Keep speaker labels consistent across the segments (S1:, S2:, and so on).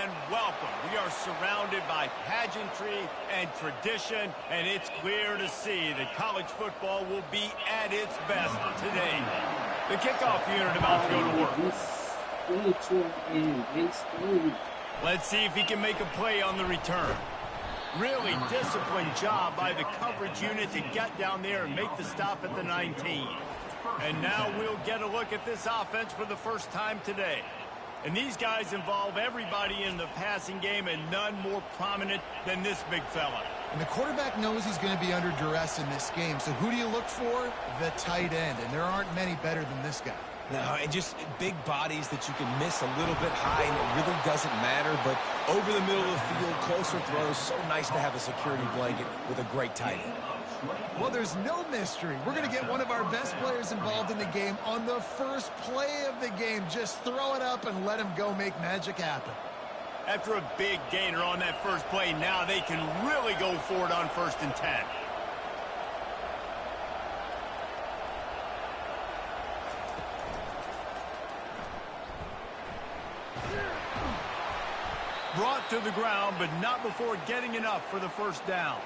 S1: and welcome. We are surrounded by pageantry and tradition, and it's clear to see that college football will be at its best today. The kickoff unit about to go to work. Let's see if he can make a play on the return. Really disciplined job by the coverage unit to get down there and make the stop at the 19. And now we'll get a look at this offense for the first time today. And these guys involve everybody in the passing game, and none more prominent than this big fella.
S2: And the quarterback knows he's going to be under duress in this game. So who do you look for? The tight end. And there aren't many better than this guy.
S3: No, and just big bodies that you can miss a little bit high, and it really doesn't matter. But over the middle of the field, closer throws, so nice to have a security blanket with a great tight end.
S2: Well, there's no mystery. We're going to get one of our best players involved in the game on the first play of the game. Just throw it up and let him go make magic happen.
S1: After a big gainer on that first play, now they can really go for it on 1st and 10. Brought to the ground, but not before getting enough for the first down.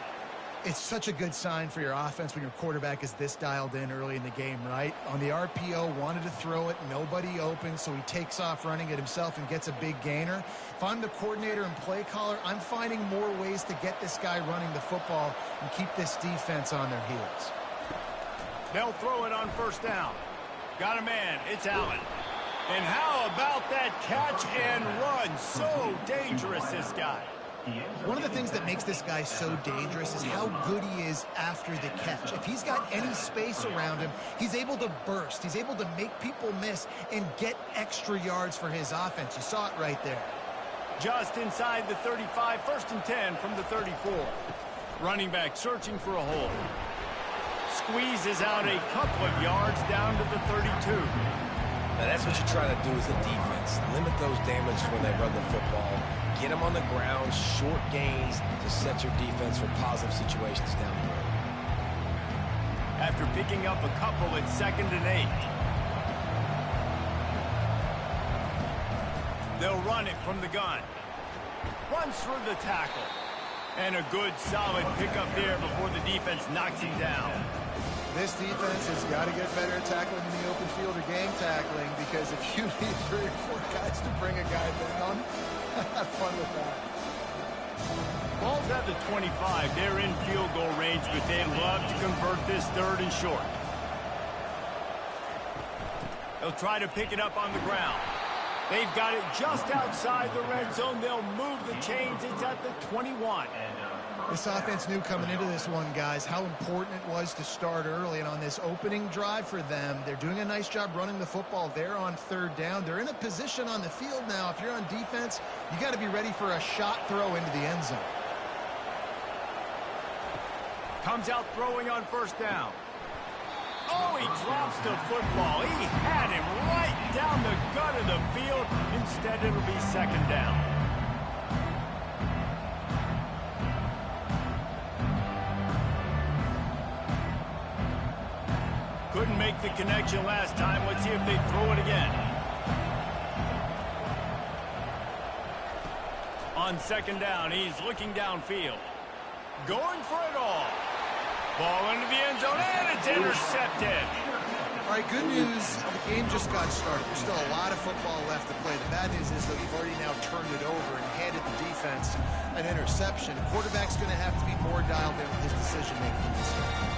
S2: It's such a good sign for your offense when your quarterback is this dialed in early in the game, right? On the RPO, wanted to throw it, nobody open, so he takes off running it himself and gets a big gainer. If I'm the coordinator and play caller, I'm finding more ways to get this guy running the football and keep this defense on their heels.
S1: They'll throw it on 1st down. Got a man, it's Allen. And how about that catch and run? So dangerous, this guy.
S2: One of the things that makes this guy so dangerous is how good he is after the catch. If he's got any space around him, he's able to burst. He's able to make people miss and get extra yards for his offense. You saw it right there.
S1: Just inside the 35, 1st and 10 from the 34. Running back searching for a hole. Squeezes out a couple of yards down to the 32.
S3: Now that's what you try to do as a defense. Limit those damage when they run the football. Get them on the ground, short gains to set your defense for positive situations down the road.
S1: After picking up a couple, it's 2nd and 8. They'll run it from the gun. Runs through the tackle. And a good, solid pickup there before the defense knocks him down.
S2: This defense has got to get better at tackling in the open field or game tackling, because if you need 3 or 4 guys to bring a guy down, have fun with that.
S1: Ball's at the 25. They're in field goal range, but they'd love to convert this 3rd and short. They'll try to pick it up on the ground. They've got it just outside the red zone. They'll move the chains. It's at the 21.
S2: This offense knew coming into this one, guys, how important it was to start early. And on this opening drive for them, they're doing a nice job running the football. They're on 3rd down. They're in a position on the field now. If you're on defense, you got to be ready for a shot throw into the end zone.
S1: Comes out throwing on 1st down. Oh, he drops the football. He had him right down the gut of the field. Instead, it'll be 2nd down. Couldn't make the connection last time. Let's see if they throw it again. On 2nd down, he's looking downfield. Going for it all. Ball into the end zone, and it's intercepted.
S2: All right, good news. The game just got started. There's still a lot of football left to play. The bad news is that we've already now turned it over and handed the defense an interception. The quarterback's going to have to be more dialed in with his decision-making in this game.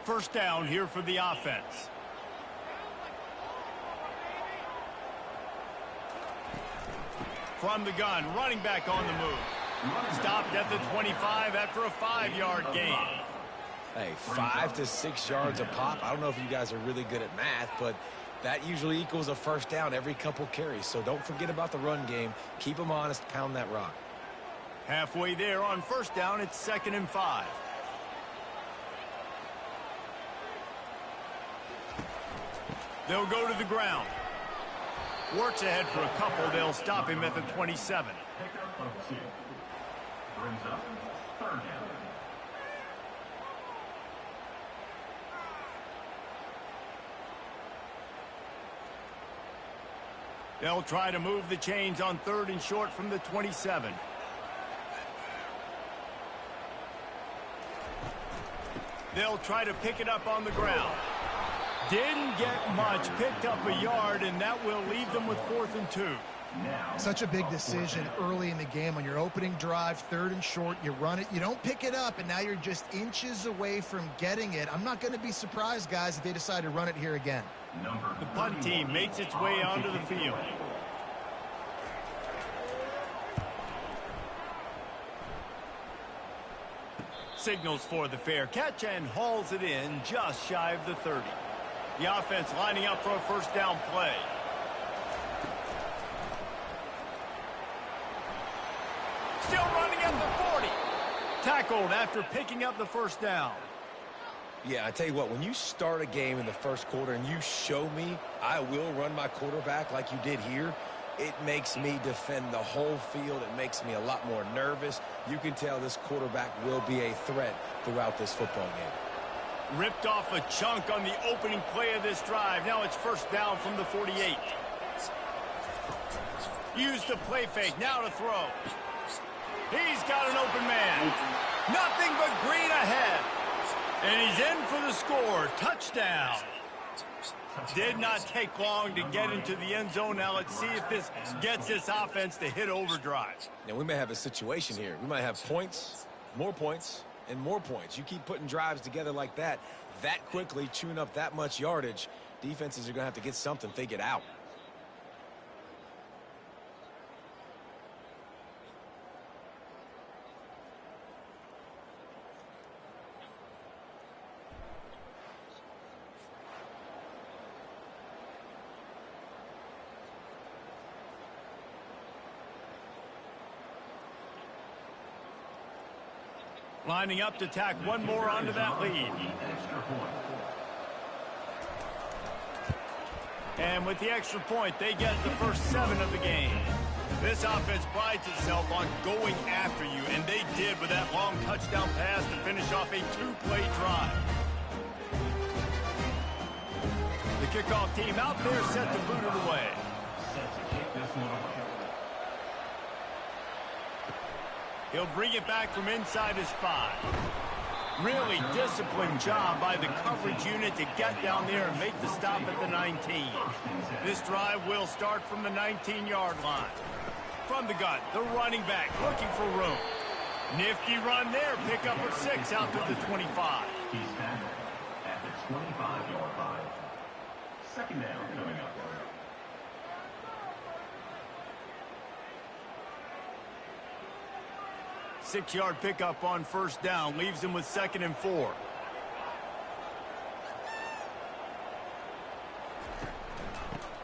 S1: First down here for the offense. From the gun, running back on the move. Stopped at the 25 after a 5-yard gain.
S3: Hey, 5 to 6 yards a pop. I don't know if you guys are really good at math, but that usually equals a 1st down every couple carries. So don't forget about the run game. Keep them honest, pound that rock.
S1: Halfway there on 1st down, it's 2nd and 5. They'll go to the ground. Works ahead for a couple. They'll stop him at the 27. They'll try to move the chains on 3rd and short from the 27. They'll try to pick it up on the ground. Didn't get much, picked up a yard, and that will leave them with 4th and 2.
S2: Such a big decision early in the game. On your opening drive, 3rd and short, you run it, you don't pick it up, and now you're just inches away from getting it. I'm not going to be surprised, guys, if they decide to run it here again.
S1: The punt team makes its way onto the field. Signals for the fair catch and hauls it in just shy of the 30. The offense lining up for a 1st down play. Still running at the 40. Tackled after picking up the 1st down.
S3: Yeah, I tell you what, when you start a game in the 1st quarter and you show me I will run my quarterback like you did here, it makes me defend the whole field. It makes me a lot more nervous. You can tell this quarterback will be a threat throughout this football game.
S1: Ripped off a chunk on the opening play of this drive. Now it's 1st down from the 48. Used the play fake. Now to throw. He's got an open man. Nothing but green ahead. And he's in for the score. Touchdown. Did not take long to get into the end zone. Now let's see if this gets this offense to hit overdrive.
S3: Now we may have a situation here. We might have points, and more points. You keep putting drives together like that quickly, chewing up that much yardage, defenses are going to have to get something figured out.
S1: Lining up to tack one more onto that lead. And with the extra point, they get the first 7 of the game. This offense prides itself on going after you, and they did with that long touchdown pass to finish off a 2-play drive. The kickoff team out there set to boot it away. He'll bring it back from inside his 5. Really disciplined job by the coverage unit to get down there and make the stop at the 19. This drive will start from the 19-yard line. From the gun, the running back looking for room. Nifty run there, pick up of 6 out to the 25.
S4: He's tackled at the 25-yard line. 2nd down coming up.
S1: Six-yard pickup on 1st down. Leaves him with 2nd and 4.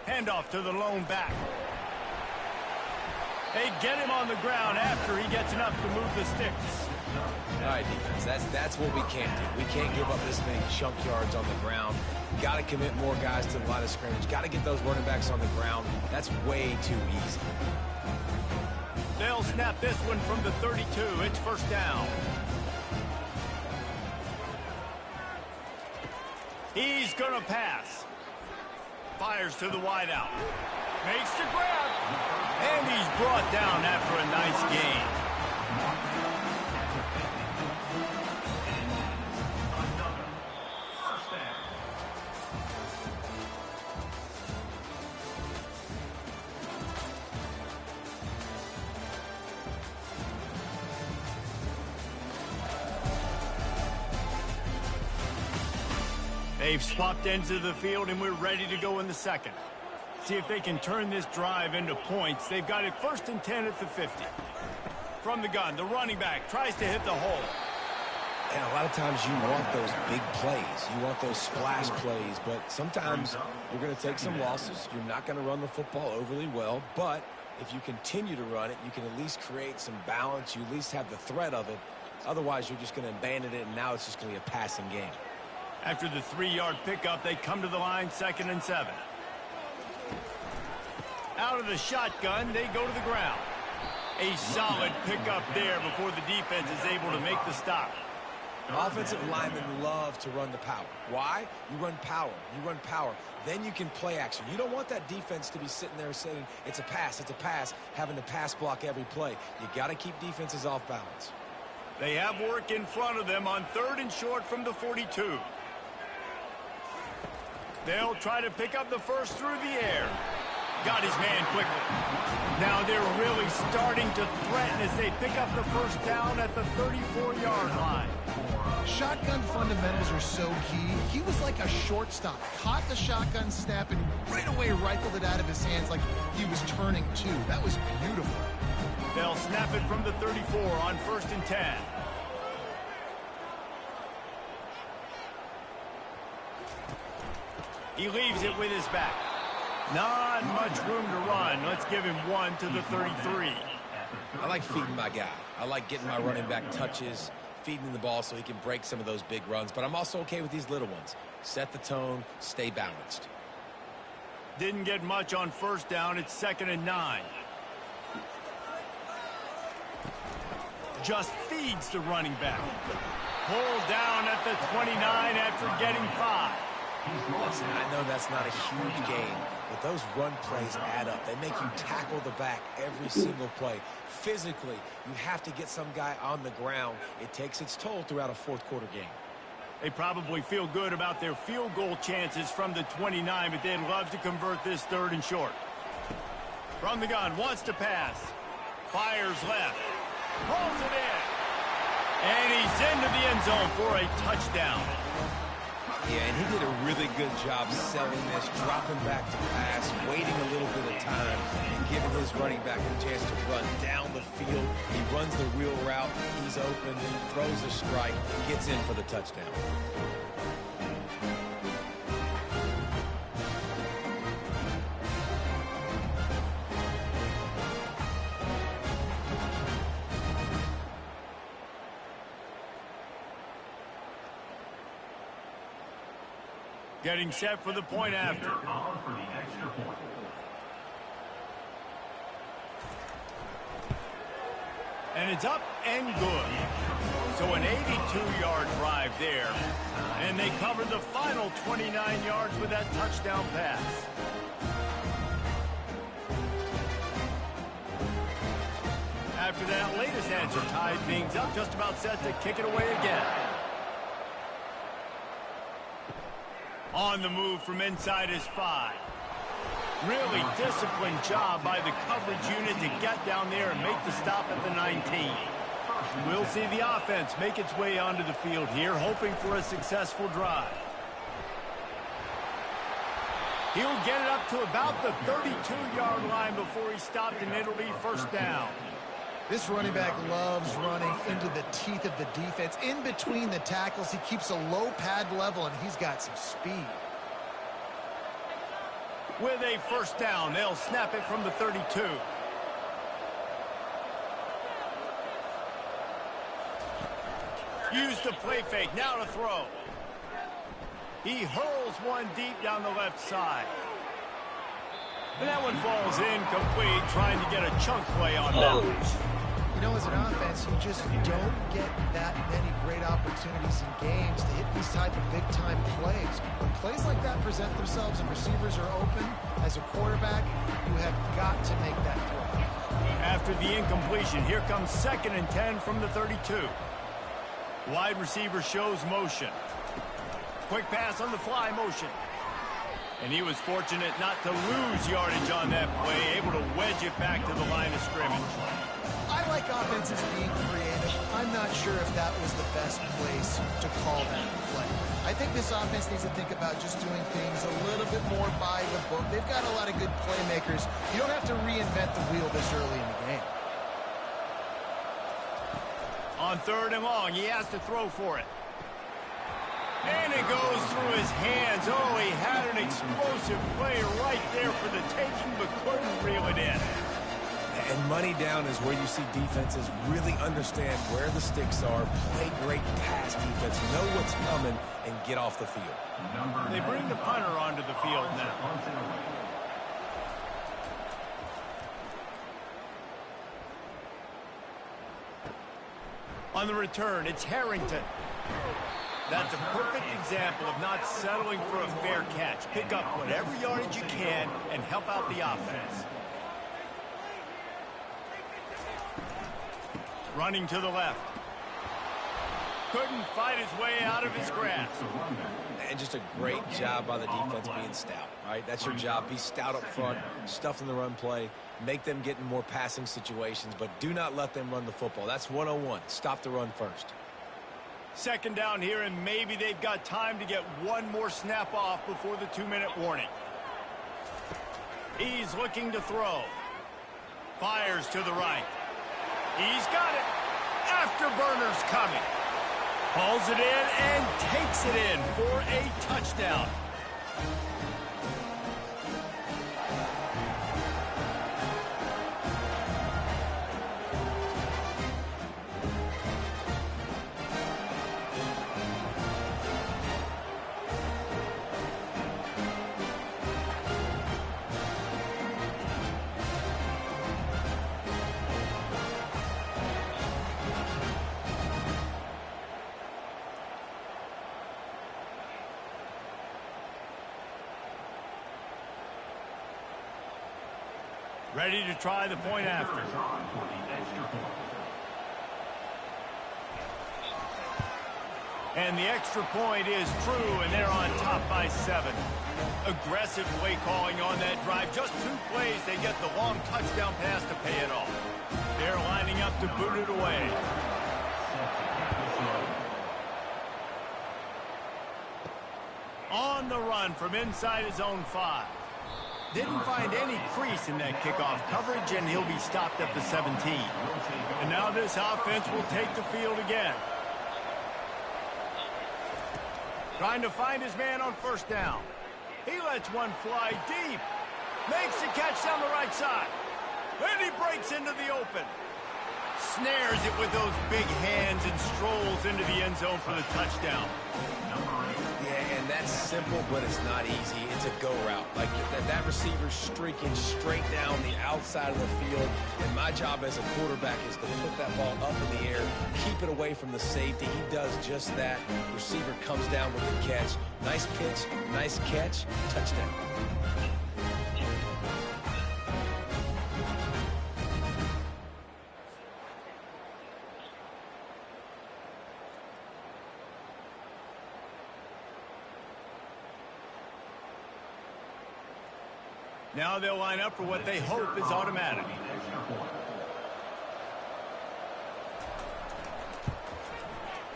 S1: Handoff to the lone back. They get him on the ground after he gets enough to move the sticks.
S3: All right, defense, that's what we can't do. We can't give up this many chunk yards on the ground. Got to commit more guys to the line of scrimmage. Got to get those running backs on the ground. That's way too easy.
S1: They'll snap this one from the 32. It's 1st down. He's going to pass. Fires to the wideout. Makes the grab. And he's brought down after a nice gain. They've swapped ends of the field, and we're ready to go in the 2nd. See if they can turn this drive into points. They've got it 1st and 10 at the 50. From the gun, the running back tries to hit the hole.
S3: And a lot of times you want those big plays. You want those splash plays, but sometimes you're going to take some losses. You're not going to run the football overly well, but if you continue to run it, you can at least create some balance. You at least have the threat of it. Otherwise, you're just going to abandon it, and now it's just going to be a passing game.
S1: After the 3-yard pickup, they come to the line 2nd and 7. Out of the shotgun, they go to the ground. A solid pickup there before the defense is able to make the stop.
S3: Offensive linemen love to run the power. Why? You run power. You run power. Then you can play action. You don't want that defense to be sitting there saying, it's a pass, having to pass block every play. You got to keep defenses off balance.
S1: They have work in front of them on 3rd and short from the 42. They'll try to pick up the first through the air. Got his man quickly. Now they're really starting to threaten as they pick up the first down at the 34-yard line.
S2: Shotgun fundamentals are so key. He was like a shortstop. Caught the shotgun snap and right away rifled it out of his hands like he was turning two. That was beautiful.
S1: They'll snap it from the 34 on 1st and 10. He leaves it with his back. Not much room to run. Let's give him one to the 33.
S3: I like feeding my guy. I like getting my running back touches, feeding him the ball so he can break some of those big runs. But I'm also okay with these little ones. Set the tone, stay balanced.
S1: Didn't get much on 1st down. It's 2nd and 9. Just feeds the running back. Pulled down at the 29 after getting 5.
S3: Listen, I know that's not a huge gain, but those run plays add up. They make you tackle the back every single play. Physically, you have to get some guy on the ground. It takes its toll throughout a 4th quarter game.
S1: They probably feel good about their field goal chances from the 29, but they'd love to convert this 3rd and short. From the gun, wants to pass. Fires left. Rolls it in. And he's into the end zone for a touchdown.
S3: Yeah, and he did a really good job selling this, dropping back to pass, waiting a little bit of time, and giving his running back a chance to run down the field. He runs the wheel route. He's open, throws a strike, gets in for the touchdown.
S1: Getting set for the point after. And it's up and good. So an 82-yard drive there. And they covered the final 29 yards with that touchdown pass. After that latest answer tied things up, just about set to kick it away again. On the move from inside his 5. Really disciplined job by the coverage unit to get down there and make the stop at the 19. We'll see the offense make its way onto the field here, hoping for a successful drive. He'll get it up to about the 32-yard line before he's stopped, and it'll be 1st down.
S2: This running back loves running into the teeth of the defense. In between the tackles, he keeps a low pad level, and he's got some speed.
S1: With a 1st down, they'll snap it from the 32. Use the play fake, now to throw. He hurls one deep down the left side. And that one falls incomplete, trying to get a chunk play on that.
S2: You know, as an offense, you just don't get that many great opportunities in games to hit these type of big-time plays. When plays like that present themselves and receivers are open, as a quarterback, you have got to make that throw.
S1: After the incompletion, here comes 2nd and 10 from the 32. Wide receiver shows motion. Quick pass on the fly motion. And he was fortunate not to lose yardage on that play, able to wedge it back to the line of scrimmage.
S2: I like offenses being creative. I'm not sure if that was the best place to call that play. I think this offense needs to think about just doing things a little bit more by the book. They've got a lot of good playmakers. You don't have to reinvent the wheel this early in the game.
S1: On 3rd and long, he has to throw for it. And it goes through his hands. Oh, he had an explosive play right there for the taking, but couldn't reel it in.
S3: And money down is where you see defenses really understand where the sticks are, play great pass defense, know what's coming, and get off the field.
S1: They bring the punter onto the field now. On the return, it's Harrington. That's a perfect example of not settling for a fair catch. Pick up whatever yardage you can and help out the offense. Running to the left. Couldn't fight his way out of his grasp.
S3: And just a great job by the defense being stout, right? That's your job. Be stout up front, stuff in the run play, make them get in more passing situations, but do not let them run the football. That's 101. Stop the run first.
S1: Second down here, and maybe they've got time to get one more snap off before the 2-minute warning. He's looking to throw. Fires to the right. He's got it. Afterburner's coming. Hauls it in and takes it in for a touchdown. Ready to try the point after. And the extra point is true, and they're on top by 7. Aggressive play calling on that drive. Just 2 plays, they get the long touchdown pass to pay it off. They're lining up to boot it away. On the run from inside his own 5. Didn't find any crease in that kickoff coverage, and he'll be stopped at the 17. And now this offense will take the field again. Trying to find his man on first down. He lets one fly deep. Makes the catch down the right side. And he breaks into the open. Snares it with those big hands and strolls into the end zone for the touchdown.
S3: Yeah, and that's simple, but it's not easy. It's a go route. Like that receiver's streaking straight down the outside of the field, and my job as a quarterback is to put that ball up in the air, keep it away from the safety. He does just that. Receiver comes down with the catch. Nice pitch, nice catch, touchdown.
S1: Now they'll line up for what they hope is automatic.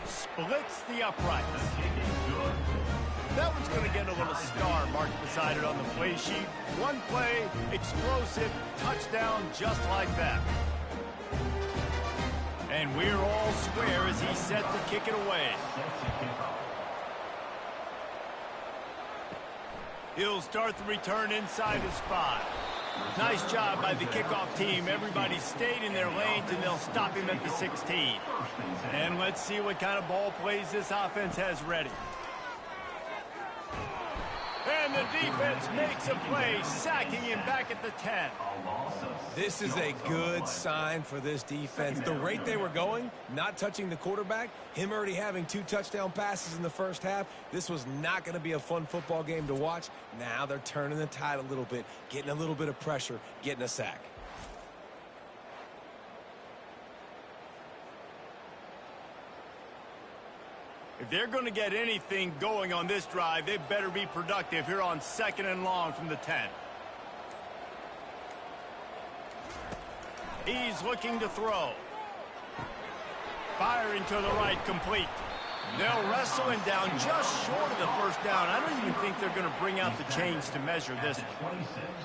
S1: Splits the uprights. That one's going to get a little star marked beside it on the play sheet. One play, explosive, touchdown just like that. And we're all square as he's set to kick it away. He'll start the return inside his 5. Nice job by the kickoff team. Everybody stayed in their lanes, and they'll stop him at the 16. And let's see what kind of ball plays this offense has ready. And the defense makes a play, sacking him back at the 10.
S3: This is a good sign for this defense. The rate they were going, not touching the quarterback, him already having 2 touchdown passes in the first half, this was not going to be a fun football game to watch. Now they're turning the tide a little bit, getting a little bit of pressure, getting a sack.
S1: If they're going to get anything going on this drive, they better be productive here on 2nd and long from the 10. He's looking to throw. Firing to the right, complete. They'll wrestle him down just short of the first down. I don't even think they're going to bring out the chains to measure this one.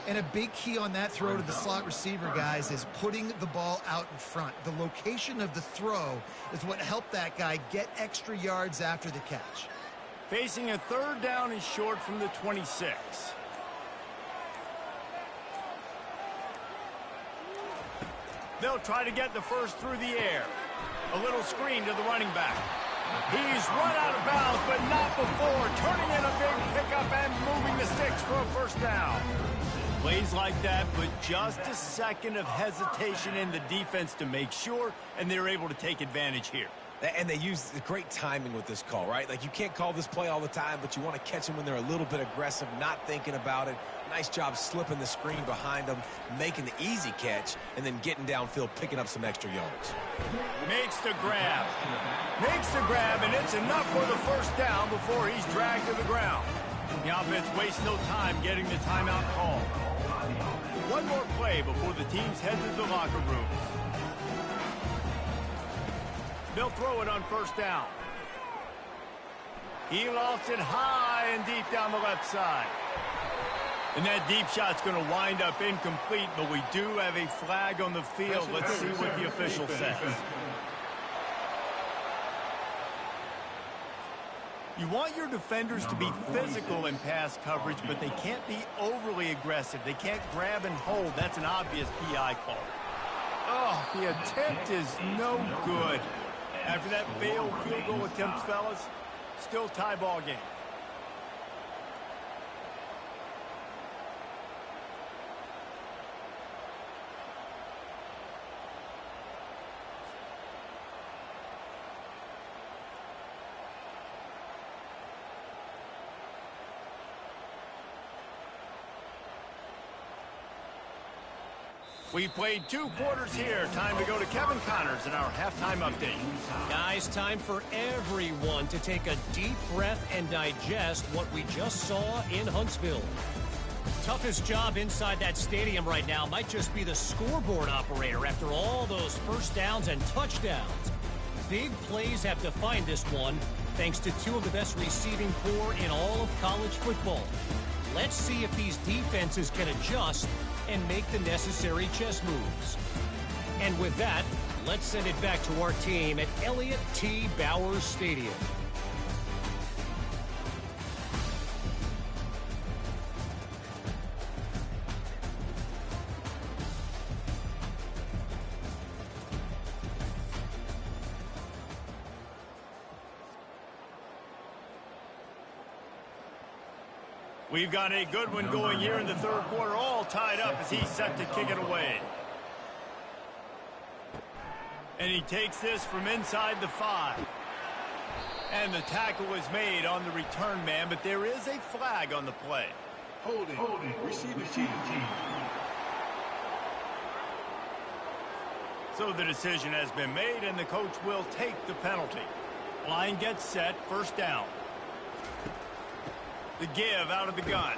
S2: And a big key on that throw to the slot receiver, guys, is putting the ball out in front. The location of the throw is what helped that guy get extra yards after the catch.
S1: Facing a 3rd down and short from the 26. They'll try to get the first through the air. A little screen to the running back. He's run out of bounds, but not before. Turning in a big pickup and moving the sticks for a first down. Plays like that, but just a second of hesitation in the defense to make sure, and they're able to take advantage here.
S3: And they use great timing with this call, right? Like, you can't call this play all the time, but you want to catch them when they're a little bit aggressive, not thinking about it. Nice job slipping the screen behind them, making the easy catch, and then getting downfield, picking up some extra yards.
S1: Makes the grab. And it's enough for the first down before he's dragged to the ground. The offense wastes no time getting the timeout call. One more play before the teams head to the locker rooms. They'll throw it on first down. He lofts it high and deep down the left side. And that deep shot's going to wind up incomplete, but we do have a flag on the field. Let's see what the official says. You want your defenders to be physical in pass coverage, but they can't be overly aggressive. They can't grab and hold. That's an obvious PI call. Oh, the attempt is no good. After that failed field goal attempt, fellas, still tie ball game. We played 2 quarters here. Time to go to Kevin Connors in our halftime update.
S5: Guys, time for everyone to take a deep breath and digest what we just saw in Huntsville. Toughest job inside that stadium right now might just be the scoreboard operator after all those first downs and touchdowns. Big plays have defined this one, thanks to 2 of the best receiving corps in all of college football. Let's see if these defenses can adjust and make the necessary chess moves. And with that, let's send it back to our team at Elliott T. Bowers Stadium.
S1: We've got a good one going here in the third quarter, all tied up as he's set to kick it away. And he takes this from inside the 5. And the tackle is made on the return man, but there is a flag on the play.
S6: Holding. Receiver team.
S1: So the decision has been made, and the coach will take the penalty. Line gets set, first down. The give out of the gun.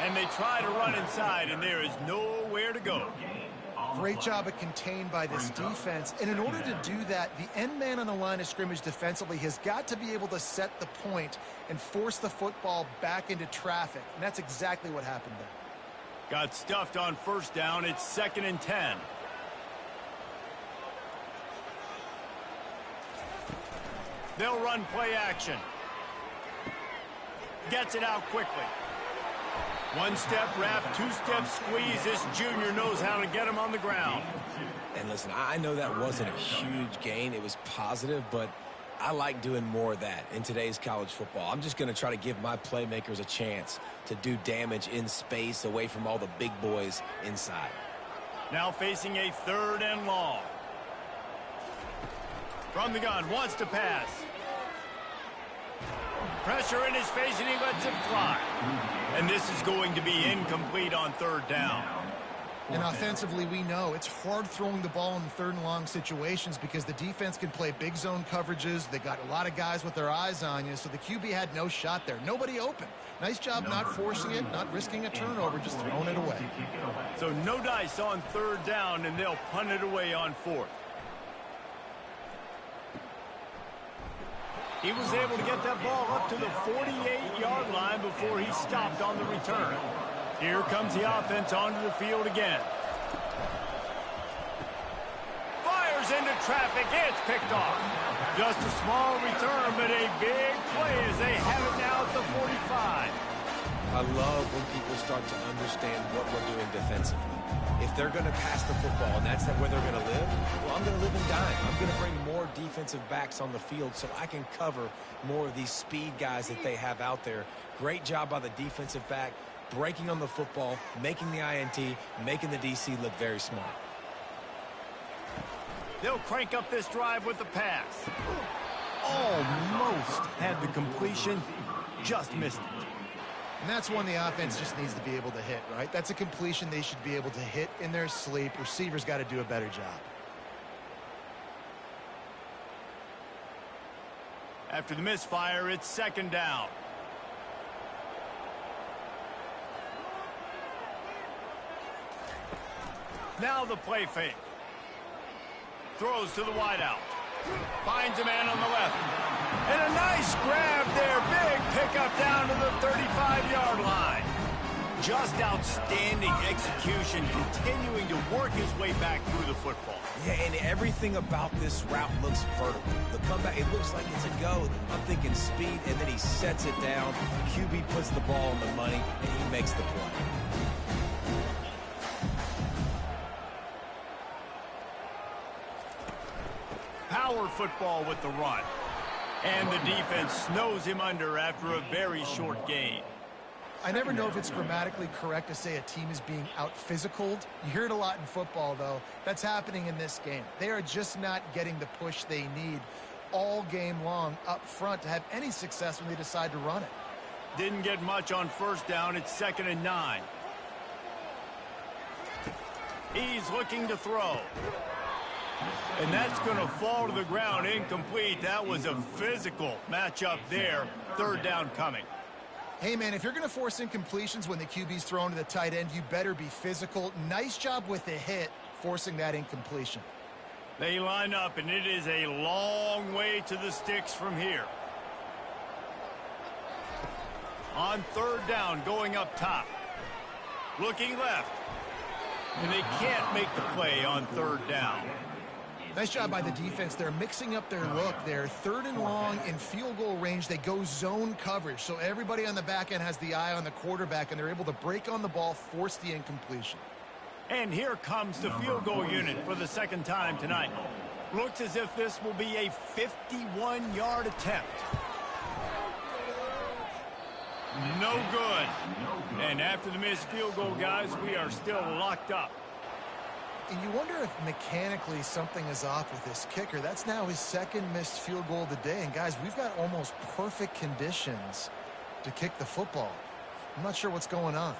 S1: And they try to run inside, and there is nowhere to go.
S2: Great job of contained by this defense. And in order to do that, the end man on the line of scrimmage defensively has got to be able to set the point and force the football back into traffic. And that's exactly what happened there.
S1: Got stuffed on first down. It's 2nd and 10. They'll run play action. Gets it out quickly. 1-step wrap, 2-step squeeze. This junior knows how to get him on the ground.
S3: And listen, I know that wasn't a huge gain. It was positive, but I like doing more of that in today's college football. I'm just going to try to give my playmakers a chance to do damage in space away from all the big boys inside.
S1: Now facing a 3rd and long. From the gun, wants to pass. Pressure in his face, and he lets it fly. And this is going to be incomplete on 3rd down.
S2: And offensively, we know it's hard throwing the ball in 3rd and long situations because the defense can play big zone coverages. They got a lot of guys with their eyes on you, so the QB had no shot there. Nobody open. Nice job not forcing it, not risking a turnover, just throwing it away.
S1: So no dice on 3rd down, and they'll punt it away on 4th. He was able to get that ball up to the 48-yard line before he stopped on the return. Here comes the offense onto the field again. Fires into traffic. It's picked off. Just a small return, but a big play as they have it now at the 45.
S3: I love when people start to understand what we're doing defensively. If they're going to pass the football and that's where they're going to live, well, I'm going to live and die. I'm going to bring more defensive backs on the field so I can cover more of these speed guys that they have out there. Great job by the defensive back, breaking on the football, making the INT, making the DC look very smart.
S1: They'll crank up this drive with the pass. Almost had the completion, just missed it.
S2: And that's one the offense just needs to be able to hit, right? That's a completion they should be able to hit in their sleep. Receivers got to do a better job.
S1: After the misfire, it's second down. Now the play fake. Throws to the wideout. Finds a man on the left. And a nice grab there. Big pickup down to the 35-yard line. Just outstanding execution, continuing to work his way back through the football.
S3: Yeah, and everything about this route looks vertical. The comeback, it looks like it's a go. I'm thinking speed, and then he sets it down. QB puts the ball on the money, and he makes the play.
S1: Power football with the run. And the defense snows him under after a very short gain.
S2: I never know if it's grammatically correct to say a team is being out-physicaled. You hear it a lot in football, though. That's happening in this game. They are just not getting the push they need all game long up front to have any success when they decide to run it.
S1: Didn't get much on first down. It's 2nd and 9. He's looking to throw. And that's going to fall to the ground incomplete. That was a physical matchup there. 3rd down coming.
S2: Hey, man, if you're going to force incompletions when the QB's thrown to the tight end, you better be physical. Nice job with the hit, forcing that incompletion.
S1: They line up, and it is a long way to the sticks from here. On 3rd down, going up top. Looking left. And they can't make the play on 3rd down.
S2: Nice job by the defense. They're mixing up their look there. 3rd and long in field goal range. They go zone coverage. So everybody on the back end has the eye on the quarterback, and they're able to break on the ball, force the incompletion.
S1: And here comes the field goal unit for the 2nd time tonight. Looks as if this will be a 51-yard attempt. No good. And after the missed field goal, guys, we are still locked up.
S2: And you wonder if mechanically something is off with this kicker. That's now his 2nd missed field goal of the day. And, guys, we've got almost perfect conditions to kick the football. I'm not sure what's going on.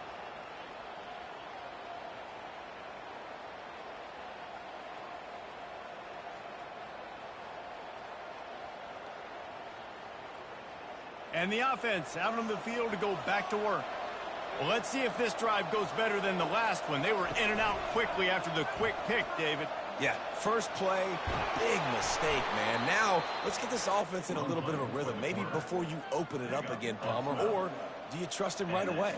S1: And the offense out on the field to go back to work. Well, let's see if this drive goes better than the last one. They were in and out quickly after the quick pick, David.
S3: Yeah, first play, big mistake, man. Now, let's get this offense in a little bit of a rhythm. Maybe before you open it up again, Palmer, or do you trust him right away?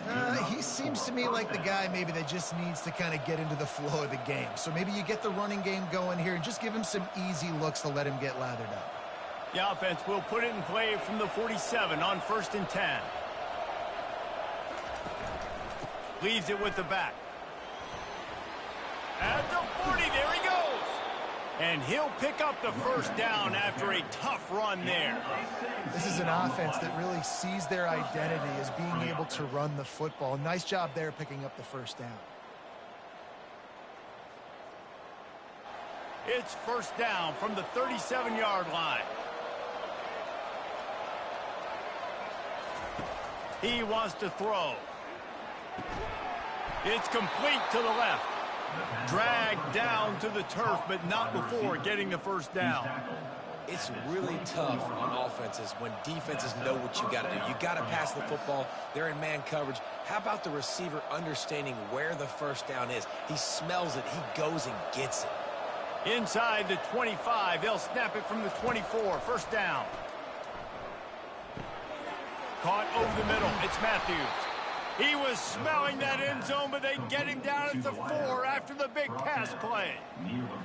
S2: He seems to me like the guy maybe that just needs to kind of get into the flow of the game. So maybe you get the running game going here and just give him some easy looks to let him get lathered up.
S1: The offense will put it in play from the 47 on 1st and 10. Leaves it with the back. At the 40, there he goes. And he'll pick up the 1st down after a tough run there.
S2: This is an offense that really sees their identity as being able to run the football. Nice job there picking up the 1st down.
S1: It's 1st down from the 37-yard line. He wants to throw. It's complete to the left. Dragged down to the turf, but not before getting the 1st down.
S3: It's really tough on offenses when defenses know what you got to do. You got to pass the football. They're in man coverage. How about the receiver understanding where the 1st down is? He smells it. He goes and gets it.
S1: Inside the 25, they'll snap it from the 24. 1st down. Caught over the middle. It's Matthews. He was smelling that end zone, but they get him down at the 4 after the big pass play.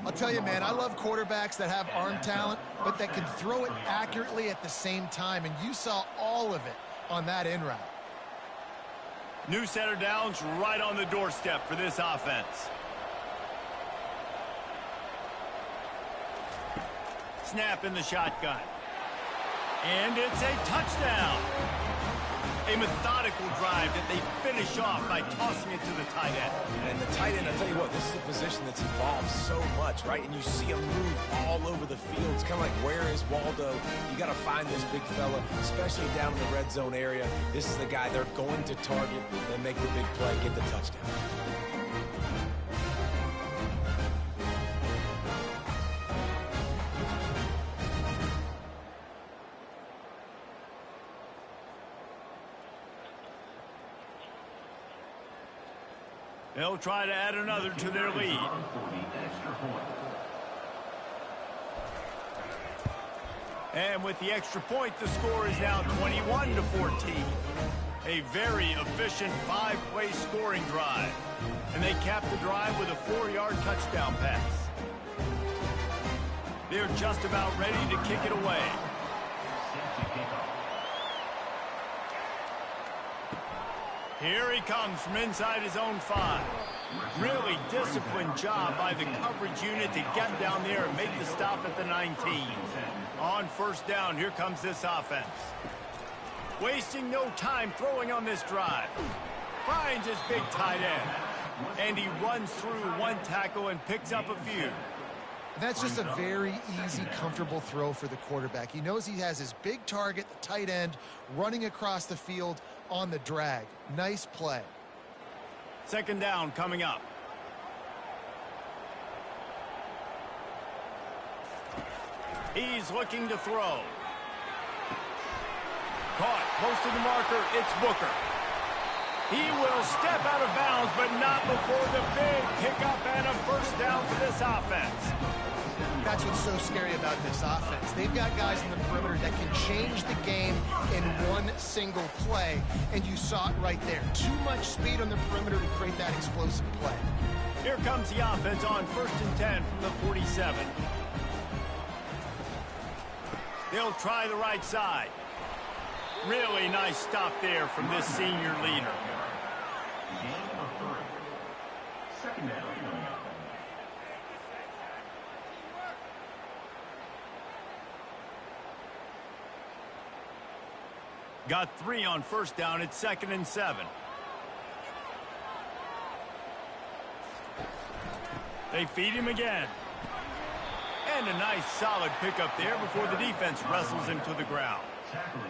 S2: I'll tell you, man, I love quarterbacks that have arm talent, but that can throw it accurately at the same time, and you saw all of it on that in route.
S1: New set of downs right on the doorstep for this offense. Snap in the shotgun. And it's a touchdown. A methodical drive that they finish off by tossing it to the tight end.
S3: And the tight end, I'll tell you what, this is a position that's evolved so much, right? And you see him move all over the field. It's kind of like, where is Waldo? You got to find this big fella, especially down in the red zone area. This is the guy they're going to target and make the big play, get the touchdown.
S1: They'll try to add another to their lead. And with the extra point, the score is now 21-14. A very efficient 5-play scoring drive. And they cap the drive with a 4-yard touchdown pass. They're just about ready to kick it away. Here he comes from inside his own 5. Really disciplined job by the coverage unit to get down there and make the stop at the 19. On first down, here comes this offense. Wasting no time throwing on this drive. Finds his big tight end. And he runs through one tackle and picks up a few.
S2: That's just a very easy, comfortable throw for the quarterback. He knows he has his big target, the tight end, running across the field on the drag. Nice play.
S1: Second down coming up. He's looking to throw. Caught close to the marker. It's Booker. He will step out of bounds, but not before the big pickup and a first down for this offense.
S2: That's what's so scary about this offense. They've got guys in the perimeter that can change the game in one single play, and you saw it right there. Too much speed on the perimeter to create that explosive play.
S1: Here comes the offense on 1st and 10 from the 47. They'll try the right side. Really nice stop there from this senior leader.
S4: Second down coming up.
S1: Got 3 on first down. It's 2nd and 7. They feed him again. And a nice solid pickup there before the defense wrestles him to the ground.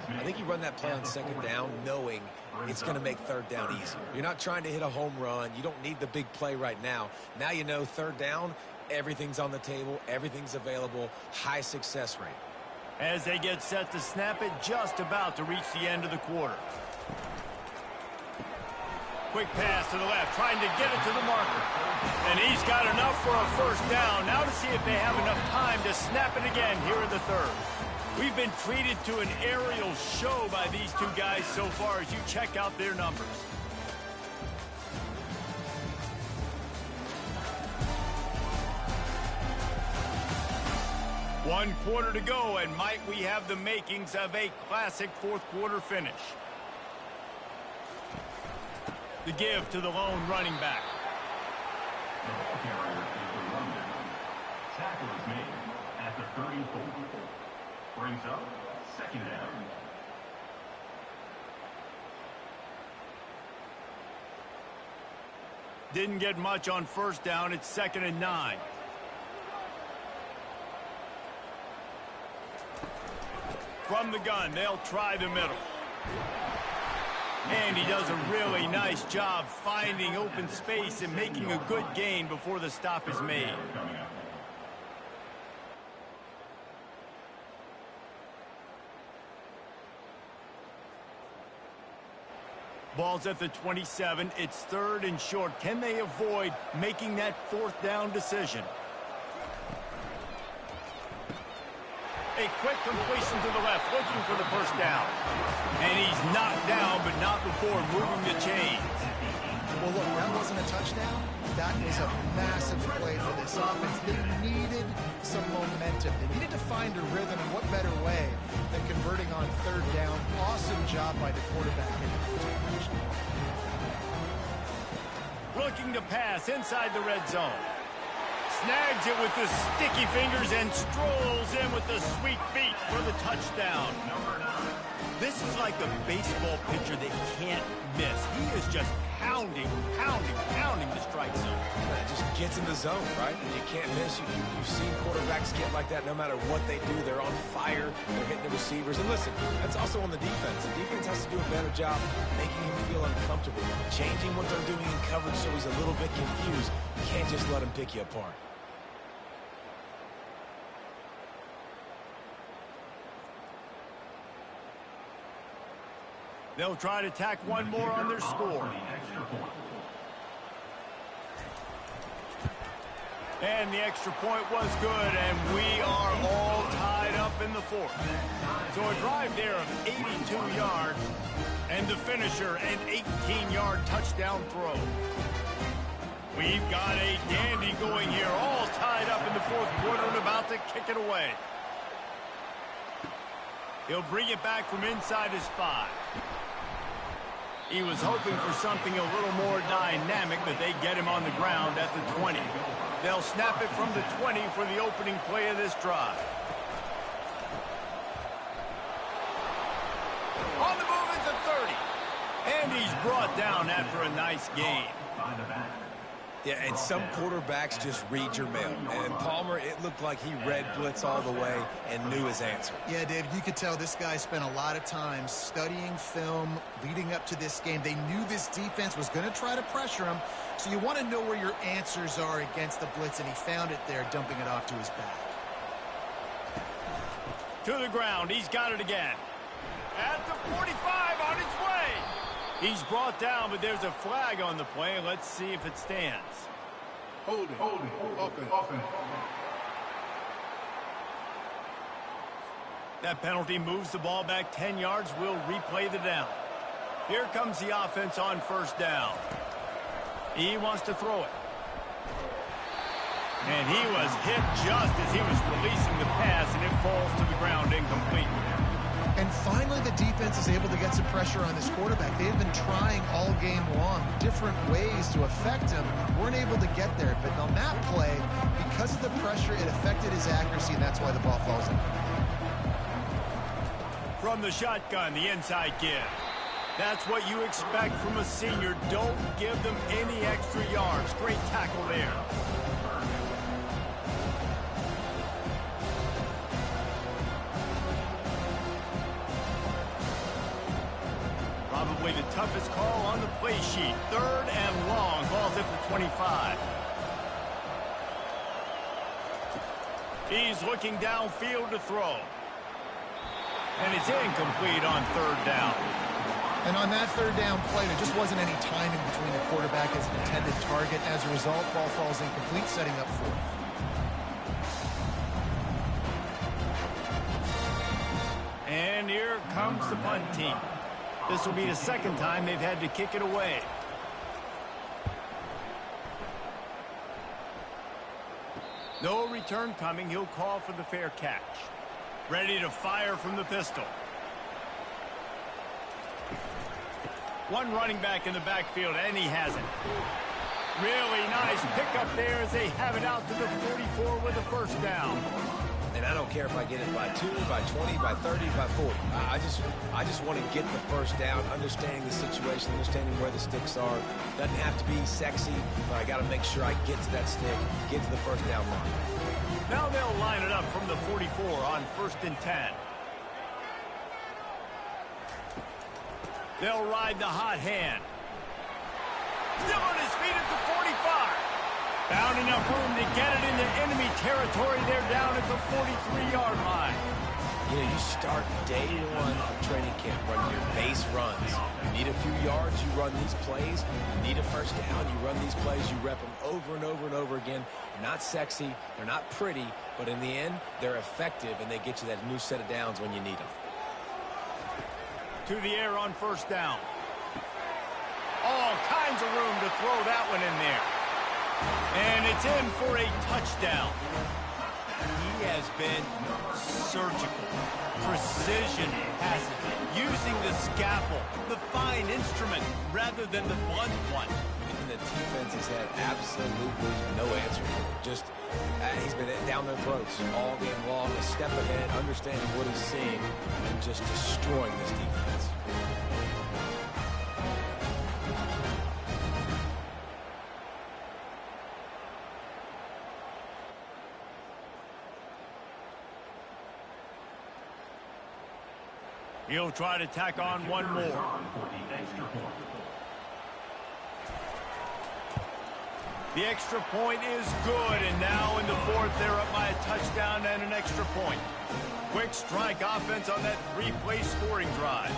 S3: I think you run that play on second down knowing it's going to make third down easier. You're not trying to hit a home run. You don't need the big play right now. Now you know third down, everything's on the table, everything's available, high success rate.
S1: As they get set to snap it, just about to reach the end of the quarter. Quick pass to the left, trying to get it to the marker. And he's got enough for a first down. Now to see if they have enough time to snap it again here in the third. We've been treated to an aerial show by these two guys so far as you check out their numbers. One quarter to go, and might we have the makings of a classic fourth quarter finish. The give to the lone running back.
S4: The ball carrier is the running. Tackle is made at the 34. Brings up second down.
S1: Didn't get much on first down. It's 2nd and 9. From the gun, they'll try the middle. And he does a really nice job finding open space and making a good gain before the stop is made. Ball's at the 27. It's 3rd and short. Can they avoid making that fourth down decision? A quick completion to the left, looking for the first down. And he's knocked down, but not before moving the chains.
S2: Well, look, that wasn't a touchdown. That was a massive play for this offense. They needed some momentum. They needed to find a rhythm, and what better way than converting on third down. Awesome job by the quarterback in that situation.
S1: Looking to pass inside the red zone. Snags it with the sticky fingers and strolls in with the sweet feet for the touchdown. This is like a baseball pitcher that can't miss. He is just pounding the strike zone.
S3: It just gets in the zone, right? And you can't miss. You've seen quarterbacks get like that no matter what they do. They're on fire. They're hitting the receivers. And listen, that's also on the defense. The defense has to do a better job making him feel uncomfortable, changing what they're doing in coverage so he's a little bit confused. You can't just let him pick you apart.
S1: They'll try to tack one more on their score. And the extra point was good, and we are all tied up in the fourth. So a drive there of 82 yards, and the finisher, an 18-yard touchdown throw. We've got a dandy going here, all tied up in the fourth quarter and about to kick it away. He'll bring it back from inside his 5. He was hoping for something a little more dynamic, but they get him on the ground at the 20. They'll snap it from the 20 for the opening play of this drive. On the move is the 30. And he's brought down after a nice gain.
S3: Yeah, and some quarterbacks just read your mail. And Palmer, it looked like he read blitz all the way and knew his answer.
S2: Yeah, David, you could tell this guy spent a lot of time studying film leading up to this game. They knew this defense was going to try to pressure him, so you want to know where your answers are against the blitz, and he found it there, dumping it off to his back.
S1: To the ground, he's got it again. At the 45, on his way. He's brought down, but there's a flag on the play. Let's see if it stands.
S6: Holding. Offense.
S1: That penalty moves the ball back 10 yards. We'll replay the down. Here comes the offense on first down. He wants to throw it. And he was hit just as he was releasing the pass, and it falls to the ground incomplete.
S2: And finally, the defense is able to get some pressure on this quarterback. They've been trying all game long different ways to affect him. Weren't able to get there. But on that play, because of the pressure, it affected his accuracy, and that's why the ball falls in.
S1: From the shotgun, the inside give. That's what you expect from a senior. Don't give them any extra yards. Great tackle there. Probably the toughest call on the play sheet. 3rd and long. Ball's at the 25. He's looking downfield to throw. And it's incomplete on 3rd down.
S2: And on that 3rd down play, there just wasn't any timing between the quarterback and his intended target. As a result, ball falls incomplete, setting up 4th.
S1: And here comes the punt team. This will be the 2nd time they've had to kick it away. No return coming. He'll call for the fair catch. Ready to fire from the pistol. One running back in the backfield, and he has it. Really nice pickup there as they have it out to the 44 with a 1st down.
S3: And I don't care if I get it by 2, by 20, by 30, by 40. I just want to get the 1st down, understanding the situation, understanding where the sticks are. Doesn't have to be sexy, but I got to make sure I get to that stick, get to the 1st down line.
S1: Now they'll line it up from the 44 on 1st and 10. They'll ride the hot hand. Still on his feet at the 45. Found enough room to get it into enemy territory. They're down at the 43-yard line.
S3: You know, you start day 1 of training camp running your base runs. You need a few yards, you run these plays. You need a 1st down, you run these plays. You rep them over and over and over again. They're not sexy, they're not pretty, but in the end, they're effective, and they get you that new set of downs when you need them.
S1: To the air on 1st down. All kinds of room to throw that one in there. And it's in for a touchdown. He has been surgical. Precision passes. Using using the scalpel, the fine instrument, rather than the blunt one.
S3: And the defense has had absolutely no answer for him. Just, he's been down their throats all game long, a step ahead, understanding what he's seeing, and just destroying this defense.
S1: He'll try to tack on one more. The extra point is good, and now in the fourth, they're up by a touchdown and an extra point. Quick strike offense on that three-play scoring drive.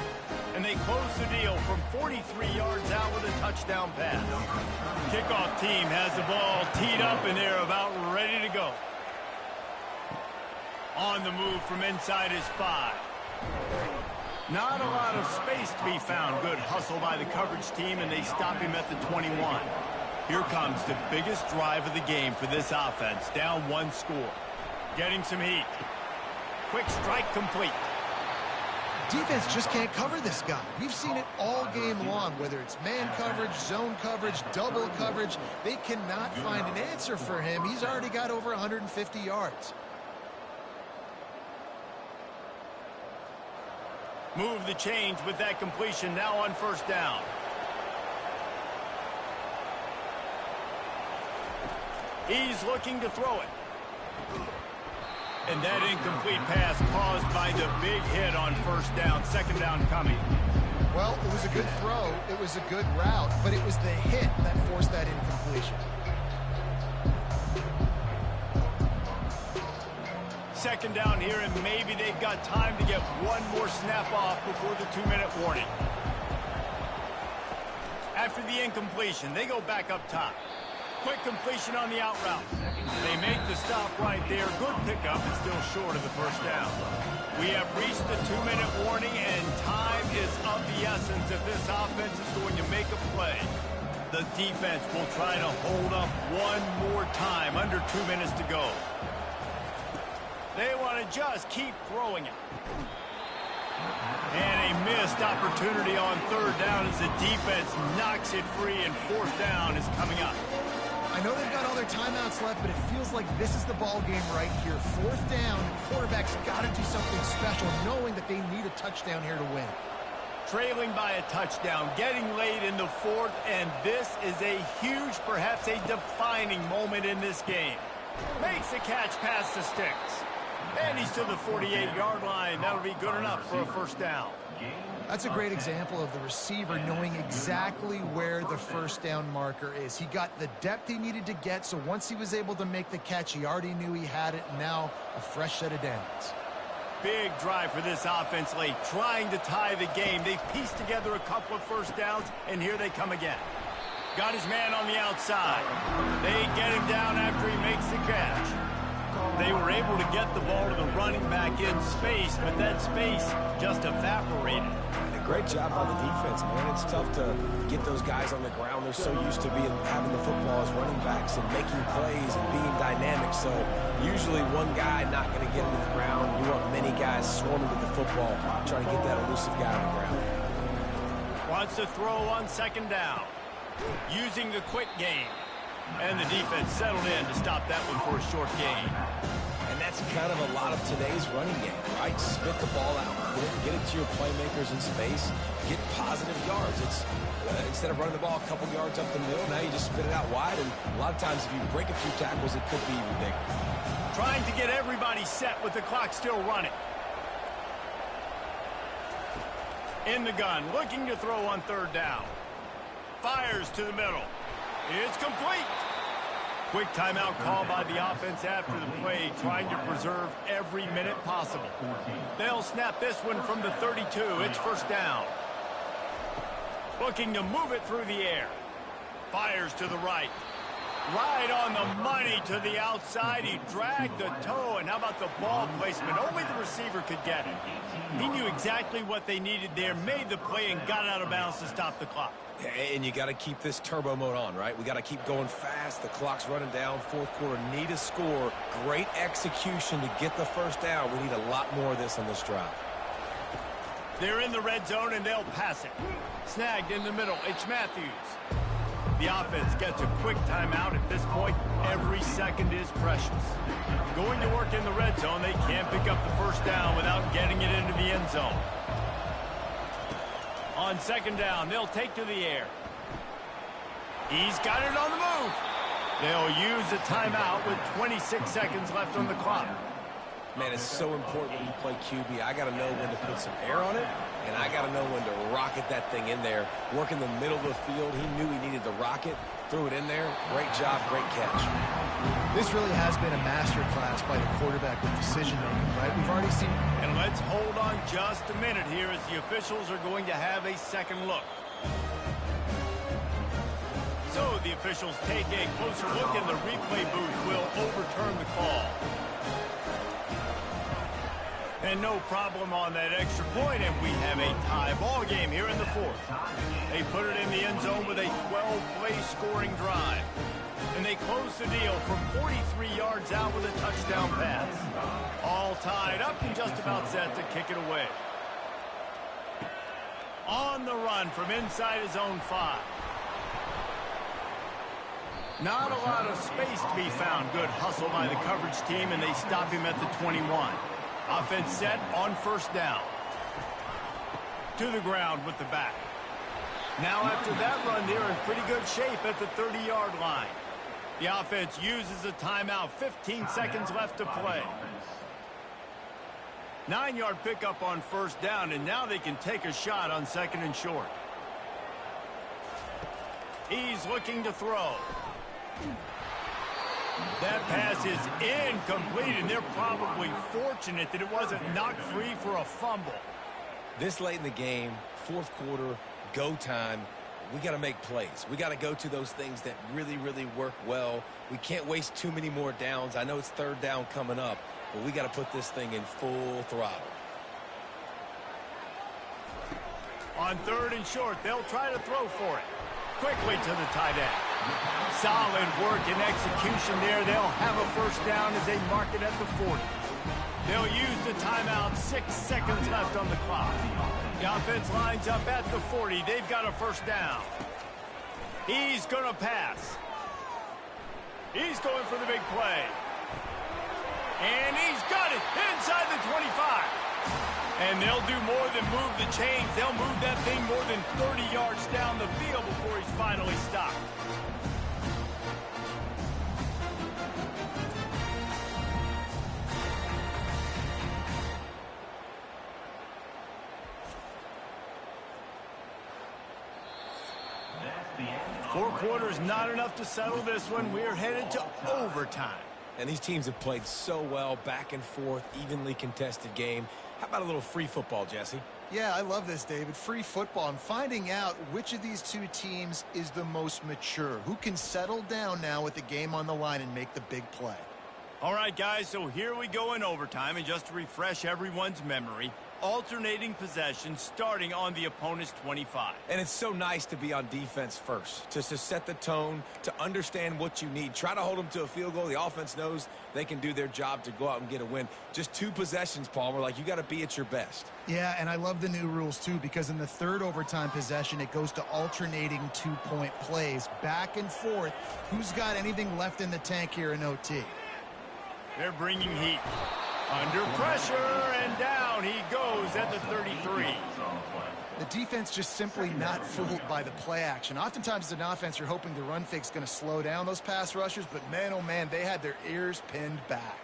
S1: And they close the deal from 43 yards out with a touchdown pass. Kickoff team has the ball teed up, and they're about ready to go. On the move from inside his 5. Not a lot of space to be found. Good hustle by the coverage team, and they stop him at the 21. Here comes the biggest drive of the game for this offense. Down 1 score. Getting some heat. Quick strike complete.
S2: Defense just can't cover this guy. We've seen it all game long, whether it's man coverage, zone coverage, double coverage. They cannot find an answer for him. He's already got over 150 yards.
S1: Move the chains with that completion now on first down. He's looking to throw it. And that incomplete pass caused by the big hit on first down. Second down coming.
S2: Well, it was a good throw. It was a good route, but it was the hit that forced that incompletion.
S1: Second down here, and maybe they've got time to get one more snap off before the 2-minute warning. After the incompletion, they go back up top. Quick completion on the out route. They make the stop right there. Good pickup, but still short of the first down. We have reached the 2-minute warning, and time is of the essence if this offense is going to make a play. The defense will try to hold up one more time. Under 2 minutes to go. They want to just keep throwing it. And a missed opportunity on third down as the defense knocks it free, and fourth down is coming up.
S2: I know they've got all their timeouts left, but it feels like this is the ball game right here. Fourth down, the quarterback's got to do something special, knowing that they need a touchdown here to win.
S1: Trailing by a touchdown, getting late in the fourth, and this is a huge, perhaps a defining moment in this game. Makes the catch past the sticks. And he's to the 48-yard line. That'll be good enough for a first down.
S2: That's a great example of the receiver knowing exactly where the first down marker is. He got the depth he needed to get, so once he was able to make the catch, he already knew he had it. Now a fresh set of downs.
S1: Big drive for this offense late, trying to tie the game. They've pieced together a couple of first downs, and here they come again. Got his man on the outside. They get him down after he makes the catch. They were able to get the ball to the running back in space, but that space just evaporated.
S3: And a great job by the defense, man. It's tough to get those guys on the ground. They're so used to having the football as running backs and making plays and being dynamic. So usually one guy not going to get into the ground. You want many guys swarming to the football, trying to get that elusive guy on the ground.
S1: Wants to throw on second down. Using the quick game. And the defense settled in to stop that one for a short gain.
S3: And that's kind of a lot of today's running game, right? Spit the ball out, get it to your playmakers in space, get positive yards. It's instead of running the ball a couple yards up the middle, now you just spit it out wide, and a lot of times if you break a few tackles, it could be even bigger.
S1: Trying to get everybody set with the clock still running. In the gun, looking to throw on third down. Fires to the middle. It's complete. Quick timeout call by the offense after the play, trying to preserve every minute possible. They'll snap this one from the 32. It's first down. Looking to move it through the air. Fires to the right. Right on the money to the outside. He dragged the toe, and how about the ball placement? Only the receiver could get it. He knew exactly what they needed there, made the play, and got out of bounds to stop the clock.
S3: And you got to keep this turbo mode on, right? We got to keep going fast. The clock's running down. Fourth quarter, need a score. Great execution to get the first down. We need a lot more of this on this drive.
S1: They're in the red zone, and they'll pass it. Snagged in the middle. It's Matthews. The offense gets a quick timeout at this point. Every second is precious. Going to work in the red zone, they can't pick up the first down without getting it into the end zone. On second down, they'll take to the air. He's got it on the move. They'll use a timeout with 26 seconds left on the clock.
S3: Man, it's so important when you play QB. I got to know when to put some air on it, and I got to know when to rocket that thing in there. Work in the middle of the field. He knew he needed the rocket. Threw it in there. Great job, great catch.
S2: This really has been a master class by the quarterback with decision-making, right? We've already seen...
S1: And let's hold on just a minute here as the officials are going to have a second look. So the officials take a closer look, and the replay booth will overturn the call. And no problem on that extra point, and we have a tie ball game here in the fourth. They put it in the end zone with a 12-play scoring drive. And they close the deal from 43 yards out with a touchdown pass. All tied up and just about set to kick it away. On the run from inside his own 5. Not a lot of space to be found. Good hustle by the coverage team, and they stop him at the 21. Offense set on first down. To the ground with the back. Now after that run, they're in pretty good shape at the 30-yard line. The offense uses a timeout. 15 seconds left to play. 9-yard pickup on first down, and now they can take a shot on second and short. He's looking to throw. That pass is incomplete, and they're probably fortunate that it wasn't knocked free for a fumble.
S3: This late in the game, fourth quarter, go time, we got to make plays. We got to go to those things that really, really work well. We can't waste too many more downs. I know it's third down coming up, but we got to put this thing in full throttle.
S1: On third and short, they'll try to throw for it. Quickly to the tight end. Solid work and execution there. They'll have a first down as they mark it at the 40. They'll use the timeout. 6 seconds left on the clock. The offense lines up at the 40. They've got a first down. He's going to pass. He's going for the big play. And he's got it inside the 25. And they'll do more than move the chains. They'll move that thing more than 30 yards down the field before he's finally stopped. Four quarters not enough to settle this one. We're headed to overtime.
S3: And these teams have played so well, back and forth, evenly contested game. How about a little free football, Jesse?
S2: Yeah, I love this, David. Free football. I'm finding out which of these two teams is the most mature. Who can settle down now with the game on the line and make the big play?
S1: All right, guys, so here we go in overtime. And just to refresh everyone's memory, alternating possession starting on the opponent's 25.
S3: And it's so nice to be on defense first, to set the tone, to understand what you need. Try to hold them to a field goal. The offense knows they can do their job to go out and get a win. Just 2 possessions, Palmer. Like, you got to be at your best.
S2: Yeah, and I love the new rules, too, because in the third overtime possession, it goes to alternating 2-point plays, back and forth. Who's got anything left in the tank here in OT?
S1: They're bringing heat. Under pressure, and down he goes at the 33.
S2: The defense just simply not fooled by the play action. Oftentimes as an offense, you're hoping the run fake's going to slow down those pass rushers, but man, oh man, they had their ears pinned back.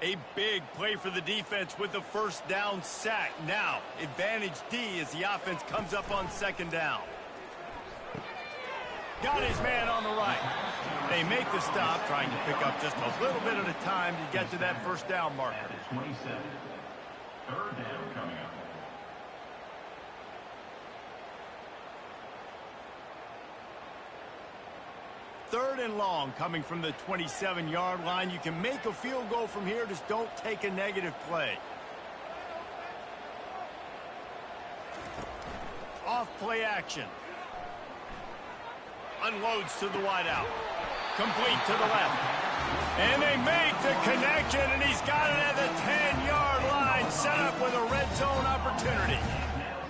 S1: A big play for the defense with the first down sack. Now, advantage D as the offense comes up on second down. Got his man on the right. They make the stop, trying to pick up just a little bit at a time to get to that first down marker.
S4: 27. Third down coming up.
S1: Third and long coming from the 27-yard line. You can make a field goal from here. Just don't take a negative play. Off play action. Unloads to the wideout. Complete to the left. And they make the connection, and he's got it at the 10-yard line, set up with a red zone opportunity.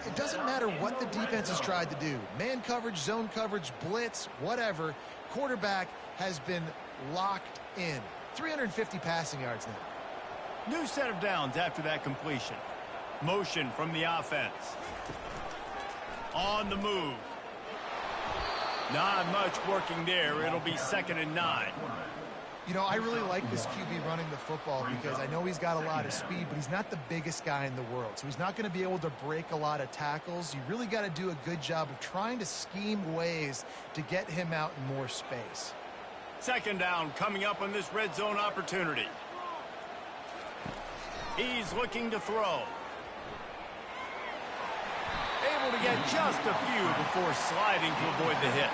S2: It doesn't matter what the defense has tried to do. Man coverage, zone coverage, blitz, whatever. Quarterback has been locked in. 350 passing yards now.
S1: New set of downs after that completion. Motion from the offense. On the move. Not much working there. It'll be 2nd and 9.
S2: You know, I really like this QB running the football because I know he's got a lot of speed, but he's not the biggest guy in the world. So he's not going to be able to break a lot of tackles. You really got to do a good job of trying to scheme ways to get him out in more space.
S1: 2nd down coming up on this red zone opportunity. He's looking to throw. Able to get just a few before sliding to avoid the hits.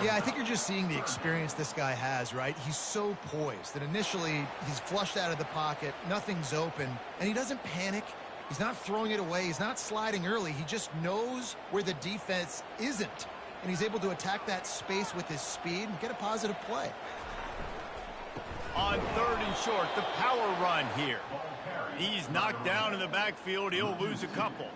S2: Yeah, I think you're just seeing the experience this guy has, right? He's so poised that initially he's flushed out of the pocket, nothing's open, and he doesn't panic. He's not throwing it away. He's not sliding early. He just knows where the defense isn't, and he's able to attack that space with his speed and get a positive play.
S1: On 3rd and short, the power run here. He's knocked down in the backfield. He'll lose a couple.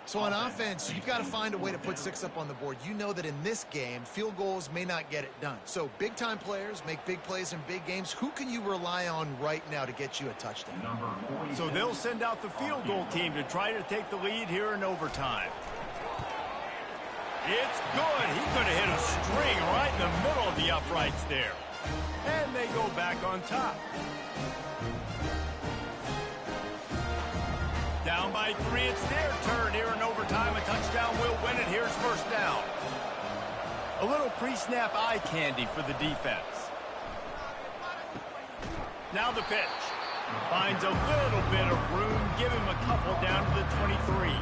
S2: So on offense, you've got to find a way to put 6 up on the board. You know that in this game, field goals may not get it done. So big-time players make big plays in big games. Who can you rely on right now to get you a touchdown?
S1: So they'll send out the field goal team to try to take the lead here in overtime. It's good. He could have hit a string right in the middle of the uprights there. And they go back on top. Down by 3, it's their turn here in overtime. A touchdown will win it. Here's 1st down. A little pre-snap eye candy for the defense. Now the pitch. Finds a little bit of room. Give him a couple down to the 23.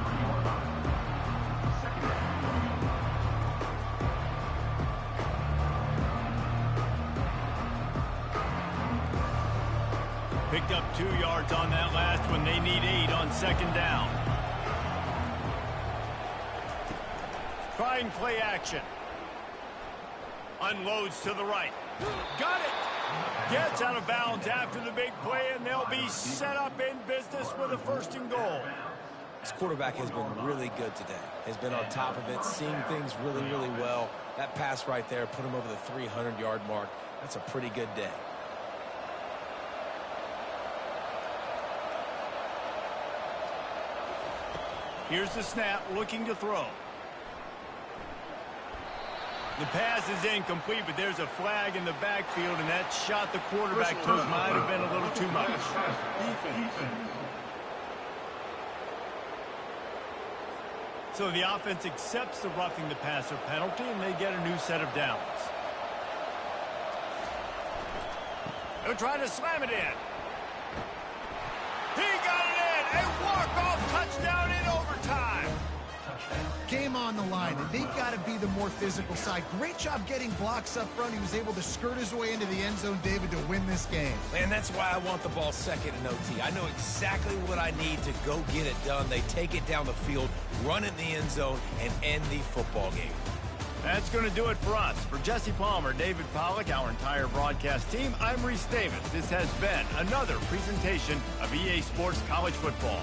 S1: Picked up 2 yards on that last one. They need 8 on 2nd down. Trying play action. Unloads to the right. Got it. Gets out of bounds after the big play, and they'll be set up in business with a 1st and goal.
S3: This quarterback has been really good today. Has been on top of it, seeing things really, really well. That pass right there put him over the 300-yard mark. That's a pretty good day.
S1: Here's the snap, looking to throw. The pass is incomplete, but there's a flag in the backfield, and that shot the quarterback took might have been a little too much. So the offense accepts the roughing the passer penalty, and they get a new set of downs. They're trying to slam it in. He got it in! A walk-off touchdown in overtime!
S2: Game on the line, and they've got to be the more physical side. Great job getting blocks up front. He was able to skirt his way into the end zone, David, to win this game.
S3: And that's why I want the ball 2nd in OT. I know exactly what I need to go get it done. They take it down the field, run it in the end zone, and end the football game.
S1: That's going to do it for us. For Jesse Palmer, David Pollack, our entire broadcast team, I'm Reese Davis. This has been another presentation of EA Sports College Football.